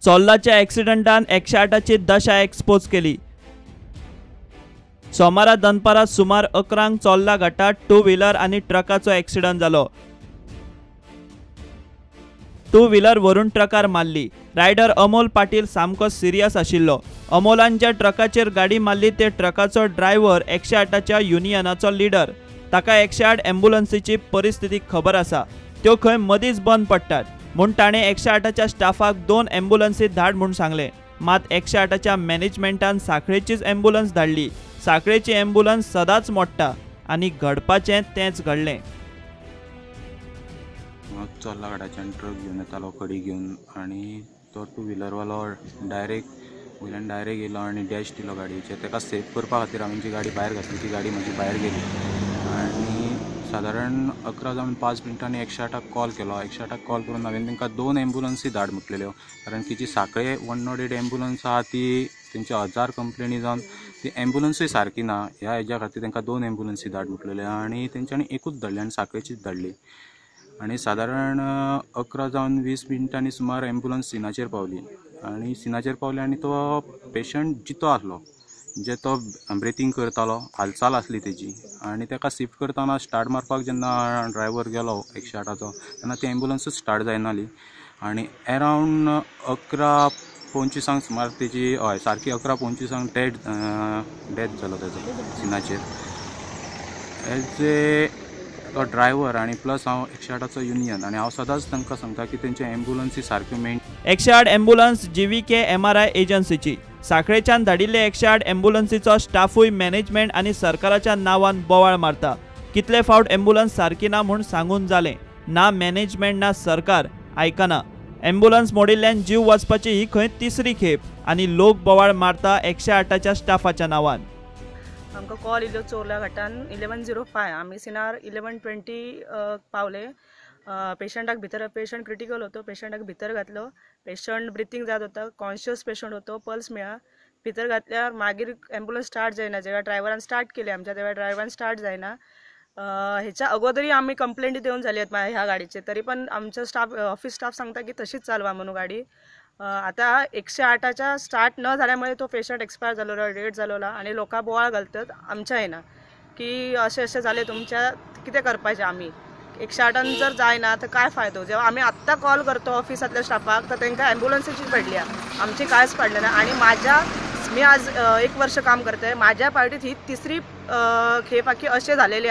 चोल्लाच्या ॲक्सिडंटान 108ची दशा एक्सपोज केली। सोमारा दनपारा सुमार 11 चोल्ला घाटात टू व्हीलर आणि ट्रकाचो ॲक्सिडंट जालो। टू व्हीलर वरून ट्रकार मारली। रायडर अमोल पाटील सामको सिरियस आशिल्लो। अमोलान ज्या ट्रकाचेर गाडी मारली ते ट्रकाचो ड्रायव्हर 108च्या युनियनाचो लीडर। ताका 108 ॲम्ब्युलन्सीची परिस्थिती खबर आसा, त्यो खंय मदींच बंद पडटात म्हूण ताणें 108च्या स्टाफाक 2 ॲम्ब्युलन्सी धाड म्हूण सांगलें। मात 108च्या मॅनेजमेंटान सांखळेचीच ॲम्ब्युलन्स धाडली। सांखळेची ॲम्ब्युलन्स सदांच मोडटा आणि घडपाचें तेंच घडलें। चोल्ला घाटाच्यान ट्रक घेवन येतालो कडी घेवन आनी तो टू व्हीलरवालो वयल्यान डायरेक्ट येयलो आनी डॅश दिलो गाडयेचेर। ताका सेव करपा खातीर हांवें जी गाडी भायर घातली ती गाडी म्हजी भायर गेली आनी सादारण 11:05 108क कॉल केलो। 108क कॉल करून हांवें तांकां 2 ॲम्ब्युलन्सी धाड म्हटलेल्यो, कारण की जी सांखळे 108 ॲम्ब्युलन्स आहा ती तेंच्यो 1000 कंप्लेनी जावन ती ॲम्ब्युलन्सूय सारकी ना। ह्या हेज्या खातीर तांकां 2 ॲम्ब्युलन्सी धाड म्हटलेल्यो आनी तेंच्यांनी एकूच धाडली आनी सांखळेचीच धाडली। आनी सादारण 11:20 सुमार ॲम्ब्युलन्स सिनाचेर पावली आनी तो पेशंट जितो आसलो, जे तो ब्रिथींग करतालो, हालचाल आसली तेजी आनी ताका शिफ्ट करतना स्टार्ट मारपाक जेन्ना ड्रायव्हर गेलो 108चो तेन्ना ती ॲम्ब्युलन्सूच स्टार्ट जायनाली आनी अरावंड 11:25 सुमार तेजी सारकी 11:25 डेथ जालो तेजो सिनाचेर। एज ए तो ड्रायव्हर आनी प्लस हांव 108चो युनियन आनी हांव सदांच तांकां सांगता की तेंचे ॲम्ब्युलन्सी सारक्यो 108 ॲम्ब्युलन्स जीव्हीके MRI एजन्सीची। सांखळेच्यान धाडिल्ले 108 ॲम्ब्युलन्सीचो स्टाफूय मॅनेजमेंट आनी सरकाराच्या नांवान बोवाळ मारता। कितले फावट ॲम्ब्युलन्स सारकी ना म्हूण सांगून जालें, ना मॅनेजमेंट ना सरकार आयकना। ॲम्ब्युलन्स मोडिल्ल्यान जीव वचपाची ही खंय तिसरी खेप आनी लोक बोवाळ मारता 108च्या स्टाफाच्या नांवान। आमकां कॉल इल्लो चोर्ला घाटान 11:05 आमी सिनार 11:20 पावले। पेशंटाक भितर, पेशंट क्रिटिकल होतो, पेशंटाक भितर घातलो। पेशंट ब्रिथींग जात होता, कॉन्शियस पेशंट होतो, पल्स मेळ्ळा। भितर घातल्यार मागीर ॲम्ब्युलन्स स्टार्ट जायना। जेव्हा ड्रायव्हरान स्टार्ट केली आमच्या तेव्हा ड्रायव्हरान स्टार्ट जायना। हेच्या अगोदरय आमी कंप्लेंटी दिवन जाली आहेत ह्या गाडीचे, तरी पण आमचा स्टाफ ऑफिस स्टाफ सांगता की तशीच चालवा म्हणून गाडी। आता 108च्या स्टार्ट न झाल्यामुळे तो पेशंट एक्सपायर झालेला, डेथ झालेला आणि लोक बोवाळ घालतात आमच्या येना की असे असे झाले, तुमच्या किती करपाचे आम्ही 108 जर जायना तर काय फायदो। जेव्हा आम्ही आत्ता कॉल करतो ऑफिसातल्या स्टाफाक तर त्यांना ॲम्ब्युलन्सची पडली, आमची कायच पडली ना। आणि मी आज 1 वर्ष काम करते, माझ्या पार्टीत ही तिसरी खेप की असे झालेले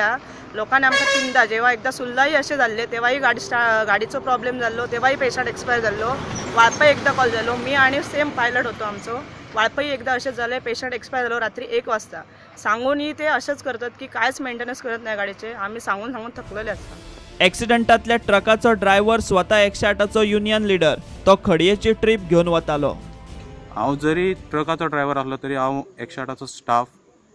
लोकांनी आमकां चिंता। जेव्हा एकदा सुल्लाही असे झाले तेव्हाही गाडीचो प्रॉब्लेम झालो, तेव्हाही पेशंट एक्सपायर झालो। वाळपय एकदा कॉल झालो, मी आणि सेम पायलट होतो आमचो, वाळपय एकदा असेच झाले, पेशंट एक्सपायर झालो रात्री 1 वाजता। सांगूनही ते असेच करतात की कायच मेंटेनन्स करत नाही गाडीचे, आम्ही सांगून थकलेले असतात। ॲक्सिडंटातल्या ट्रकाचो ड्रायव्हर स्वतः 108चो युनियन लीडर, तो खडयेची ट्रीप घेवन वतालो। हांव जरी ट्रकाचो ड्रायव्हर आसलो तरी हांव 108चो स्टाफ,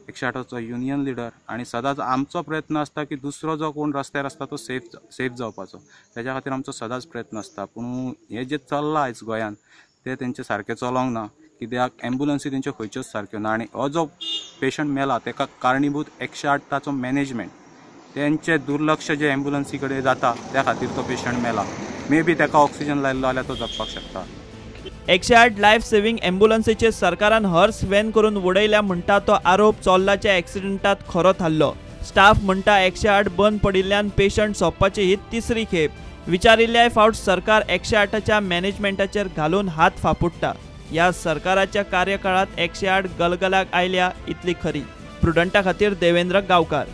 108चो युनियन लीडर आनी सदांच आमचो प्रयत्न आसता की दुसरो जो कोण रस्त्यार आसता तो सेफ जावपाचो, तेज्या खातीर आमचो सदांच प्रयत्न आसता। पूण हे जे चल्लां आयज गोंयान ते तेंचे सारकें चलोंक ना, कित्याक ॲम्ब्युलन्सी तेंच्यो खंयच्योच सारक्यो ना आनी हो जो पेशंट मेला तेका कारणीभूत 108चो मॅनेजमेंट, तेंचे दुर्लक्ष जे ॲम्ब्युलन्सी कडेन जाता त्या खातीर तो पेशंट मेला। मे बी तेका ऑक्सिजन लायल्लो जाल्यार तो जगपाक शकता। 108 लायफ सेव्हिंग ॲम्ब्युलन्सीचे सरकारान हर्स व्हॅन करून उडयल्या म्हणटा तो आरोप चोल्लाच्या ॲक्सिडंटात खरो थारलो। स्टाफ म्हणटा 108 बंद पडिल्ल्यान पेशंट सोंपपाची ही तिसरी खेप। विचारिल्ल्या फावट सरकार 108च्या मॅनेजमेंटाचेर घालून हात फापुडटा। ह्या सरकाराच्या कार्यकाळात 108 गलगलाक आयल्या इतली खरी। प्रुडंटा खातीर देवेंद्र गांवकार।